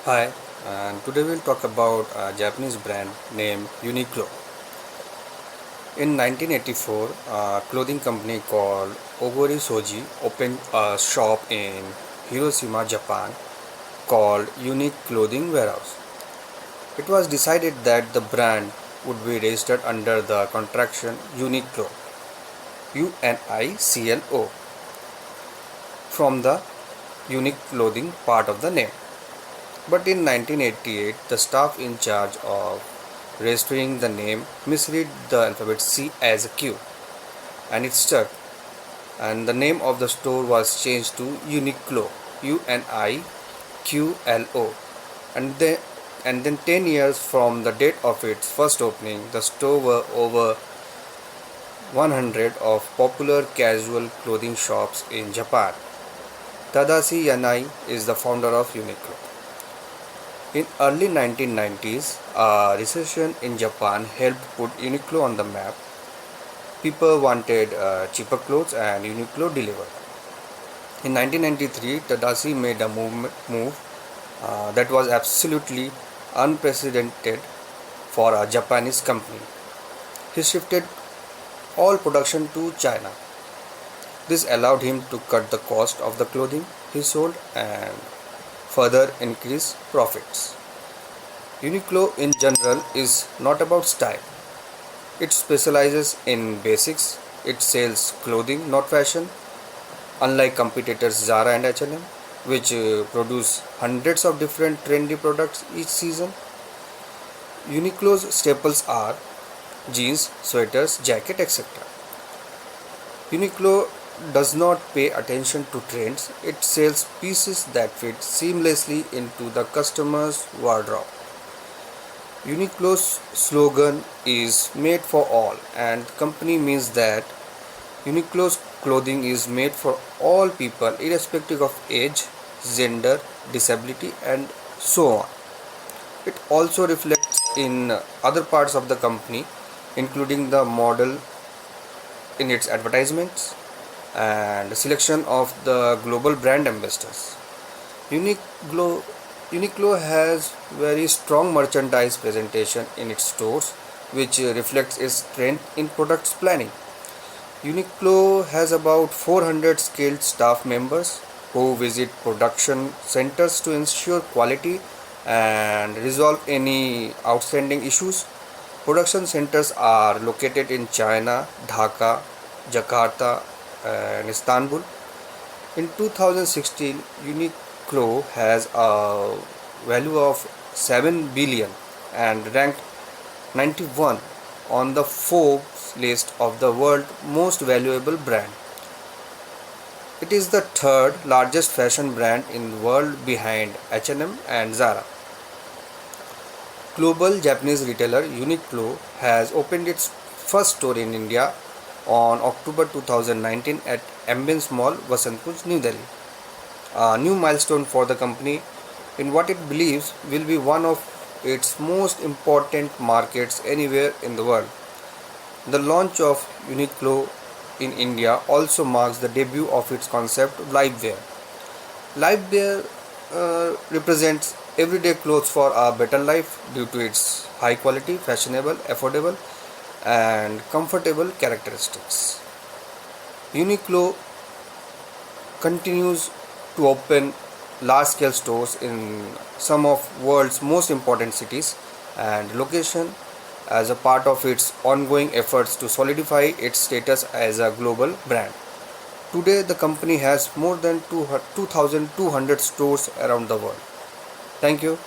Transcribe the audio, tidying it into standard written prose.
Hi, and today we'll talk about a Japanese brand named Uniqlo. In 1984, a clothing company called Ogori Soji opened a shop in Hiroshima, Japan called Unique Clothing Warehouse. It was decided that the brand would be registered under the contraction Uniqlo, UNICLO, from the unique clothing part of the name. But in 1988, the staff in charge of registering the name misread the alphabet C as a Q, and it stuck. And the name of the store was changed to Uniqlo, UNIQLO. And then, and then 10 years from the date of its first opening, the store were over 100 of popular casual clothing shops in Japan. Tadashi Yanai is the founder of Uniqlo. In early 1990s, a recession in Japan helped put Uniqlo on the map. People wanted cheaper clothes and Uniqlo delivered. In 1993, Tadashi made a move that was absolutely unprecedented for a Japanese company. He shifted all production to China. This allowed him to cut the cost of the clothing he sold and further increase profits. Uniqlo in general is not about style. It specializes in basics. It sells clothing, not fashion. Unlike competitors Zara and H&M, which produce hundreds of different trendy products each season, Uniqlo's staples are jeans, sweaters, jacket, etc. Uniqlo does not pay attention to trends. It sells pieces that fit seamlessly into the customer's wardrobe. Uniqlo's slogan is made for all, and the company means that Uniqlo's clothing is made for all people irrespective of age, gender, disability and so on. It also reflects in other parts of the company, including the model in its advertisements and selection of the global brand ambassadors. Uniqlo, Uniqlo has very strong merchandise presentation in its stores, which reflects its strength in products planning. Uniqlo has about 400 skilled staff members who visit production centers to ensure quality and resolve any outstanding issues. Production centers are located in China, Dhaka, Jakarta, and Istanbul. In 2016, Uniqlo has a value of 7 billion and ranked 91 on the Forbes list of the world's most valuable brand. It is the third largest fashion brand in the world behind H&M and Zara. Global Japanese retailer Uniqlo has opened its first store in India on October 2019 at Ambience Mall, Vasantpur, New Delhi. A new milestone for the company in what it believes will be one of its most important markets anywhere in the world. The launch of Uniqlo in India also marks the debut of its concept Livewear. Livewear represents everyday clothes for a better life due to its high quality, fashionable, affordable, and comfortable characteristics. Uniqlo continues to open large-scale stores in some of world's most important cities and locations as a part of its ongoing efforts to solidify its status as a global brand. Today, the company has more than 2,200 stores around the world. Thank you.